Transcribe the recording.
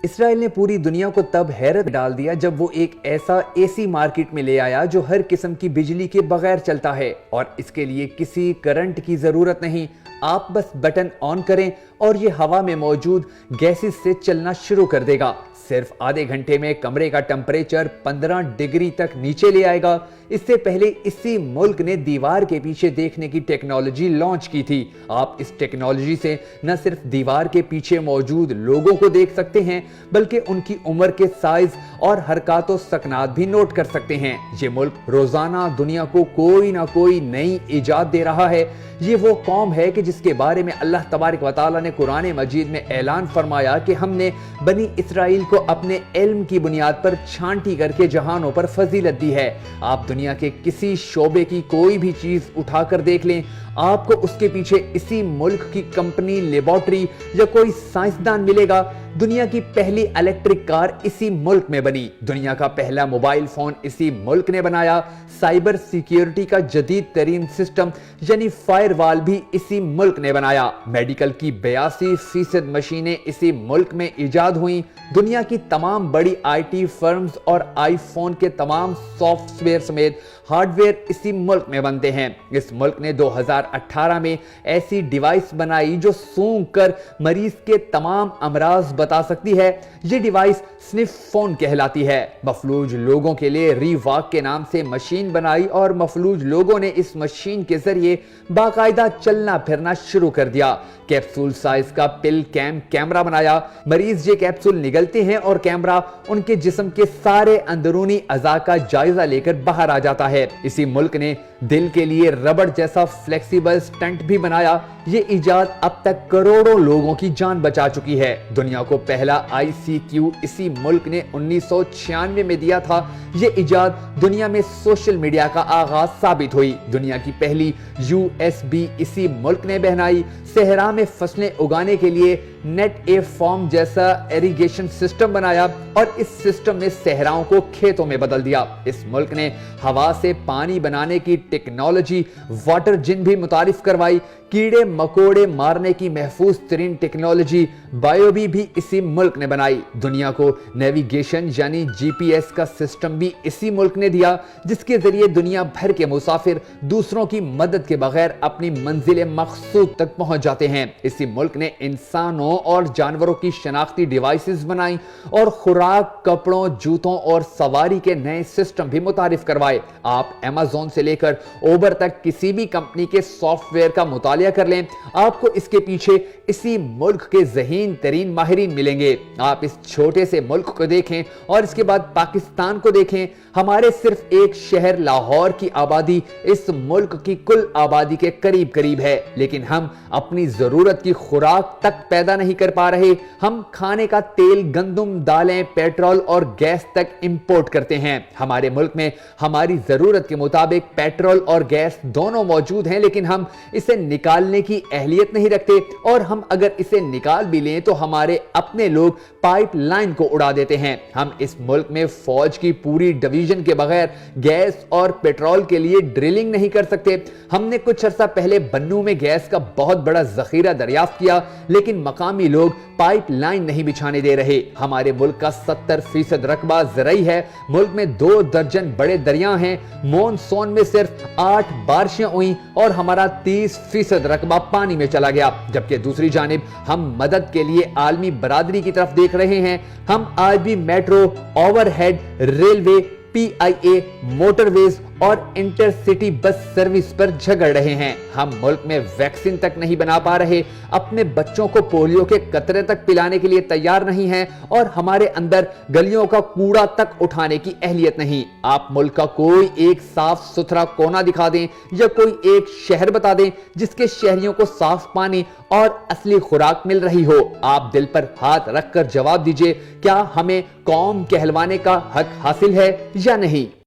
اسرائیل نے پوری دنیا کو تب حیرت ڈال دیا جب وہ ایک ایسا AC مارکیٹ میں لے آیا جو ہر قسم کی بجلی کے بغیر چلتا ہے اور اس کے لیے کسی کرنٹ کی ضرورت نہیں۔ آپ بس بٹن آن کریں اور یہ ہوا میں موجود گیسز سے چلنا شروع کر دے گا۔ صرف آدھے گھنٹے میں کمرے کا ٹمپریچر 15 ڈگری تک نیچے لے آئے گا۔ اس سے پہلے اسی ملک نے دیوار کے پیچھے دیکھنے کی ٹیکنالوجی لانچ کی تھی۔ آپ اس ٹیکنالوجی سے نہ صرف دیوار کے پیچھے موجود لوگوں کو دیکھ سکتے ہیں بلکہ ان کی عمر کے سائز اور حرکات و سکنات بھی نوٹ کر سکتے ہیں۔ یہ ملک روزانہ دنیا کو کوئی نہ کوئی نئی ایجاد دے رہا ہے۔ یہ وہ قوم ہے کہ جس کے بارے میں اللہ تبارک و تعالیٰ نے قرآن مجید میں اعلان فرمایا کہ ہم نے بنی اسرائیل کو اپنے علم کی بنیاد پر چھانٹی کر کے جہانوں پر فضیلت دی ہے۔ آپ دنیا کے کسی شعبے کی کوئی بھی چیز اٹھا کر دیکھ لیں، آپ کو اس کے پیچھے اسی ملک کی کمپنی، لیبارٹری یا کوئی سائنسدان ملے گا۔ دنیا کی پہلی الیکٹرک کار اسی ملک میں بنی، دنیا کا پہلا موبائل فون اسی ملک نے بنایا، سائبر سیکیورٹی کا جدید ترین سسٹم یعنی فائر وال بھی اسی ملک نے بنایا، میڈیکل کی 82% مشینیں اسی ملک میں ایجاد ہوئیں، دنیا کی تمام بڑی IT فرمز اور آئی فون کے تمام سافٹ ویئر سمیت ہارڈ ویئر اسی ملک میں بنتے ہیں۔ اس ملک نے 2018 میں ایسی ڈیوائس بنائی جو سونگ کر مریض کے تمام امراض بتا سکتی ہے۔ یہ ڈیوائس سنف فون کہلاتی ہے۔ مفلوج لوگوں کے لیے ری واک کے نام سے مشین بنائی اور مفلوج لوگوں نے اس مشین کے ذریعے باقاعدہ چلنا پھرنا شروع کر دیا۔ کیپسول سائز کا پل کیمرہ بنایا، مریض یہ کیپسول نگلتے ہیں اور کیمرہ ان کے جسم کے سارے اندرونی اعضاء کا جائزہ لے کر باہر آ جاتا ہے۔ اسی ملک نے دل کے لیے ربڑ جیسا فلیکسیبل سٹنٹ بھی بنایا۔ یہ ایجاد اب تک کروڑوں لوگوں کی جان بچا چکی ہے۔ دنیا کو پہلا ICQ اسی ملک نے 1996 میں دیا تھا۔ یہ ایجاد دنیا میں سوشل میڈیا کا آغاز ثابت ہوئی۔ دنیا کی پہلی USB اسی ملک نے بنائی۔ صحرا میں فصلیں اگانے کے لیے نیٹ اے فارم جیسا ایریگیشن سسٹم بنایا اور اس سسٹم نے صحراؤں کو کھیتوں میں بدل دیا۔ اس ملک نے ہوا سے پانی بنانے کی ٹیکنالوجی واٹر جن بھی متعارف کروائی۔ کیڑے مکوڑے مارنے کی محفوظ ترین ٹیکنالوجی بایوبی بھی اسی ملک نے بنائی۔ دنیا کو نیویگیشن یعنی GPS کا سسٹم بھی اسی ملک نے دیا، جس کے ذریعے دنیا بھر کے مسافر دوسروں کی مدد کے بغیر اپنی منزل مقصود تک پہنچ جاتے ہیں۔ اسی ملک نے انسانوں اور جانوروں کی شناختی ڈیوائسز بنائیں اور خوراک، کپڑوں، جوتوں اور سواری کے نئے سسٹم بھی متعارف کروائے۔ آپ Amazon سے لے کر اوبر تک کسی بھی کمپنی کے سافٹ ویئر کا مطالعہ کر لیں، آپ کو اس کے پیچھے اسی ملک کے ذہین ترین ماہرین ملیں گے۔ آپ اس چھوٹے سے ملک کو دیکھیں اور اس کے بعد پاکستان کو دیکھیں۔ ہمارے صرف ایک شہر لاہور کی آبادی اس ملک کی کل آبادی کے قریب ہے، لیکن ہم اپنی ضرورت کی خوراک تک پیدا نہیں کر پا رہے۔ ہم کھانے کا تیل، گندم، دالیں، پیٹرول اور گیس تک امپورٹ کرتے ہیں۔ ہمارے ملک میں ہماری ضرورت کے مطابق پیٹرول اور گیس دونوں موجود ہیں، لیکن ہم اسے نکالنے کی اہلیت نہیں رکھتے، اور ہم اگر اسے نکال بھی لیں تو ہمارے اپنے لوگ پائپ لائن کو اڑا دیتے ہیں۔ ہم اس ملک میں فوج کی پوری ڈویژن کے بغیر گیس اور پیٹرول کے لیے ڈرلنگ نہیں کر سکتے۔ ہم نے کچھ عرصہ پہلے بنوں میں گیس کا بہت بڑا ذخیرہ دریافت کیا، لیکن مقامی لوگ پائپ لائن نہیں بچھانے دے رہے۔ ہمارے ملک کا 70% رقبہ زرعی ہے۔ ملک میں 2 درجن بڑے دریا ہیں۔ مونسون میں صرف 8 بارشیں ہوئیں اور ہمارا 30% رقبہ پانی میں چلا گیا، جبکہ دوسری جانب ہم مدد کے لیے عالمی برادری کی طرف دیکھ رہے ہیں۔ ہم آج بھی metro, overhead railway, PIA، motorways اور انٹر سٹی بس سروس پر جھگڑ رہے ہیں۔ ہم ملک میں ویکسین تک نہیں بنا پا رہے، اپنے بچوں کو پولیو کے قطرے تک پلانے کے لیے تیار نہیں ہیں، اور ہمارے اندر گلیوں کا کوڑا تک اٹھانے کی اہلیت نہیں۔ آپ ملک کا کوئی ایک صاف ستھرا کونا دکھا دیں یا کوئی ایک شہر بتا دیں جس کے شہریوں کو صاف پانی اور اصلی خوراک مل رہی ہو۔ آپ دل پر ہاتھ رکھ کر جواب دیجئے، کیا ہمیں قوم کہلوانے کا حق حاصل ہے یا نہیں؟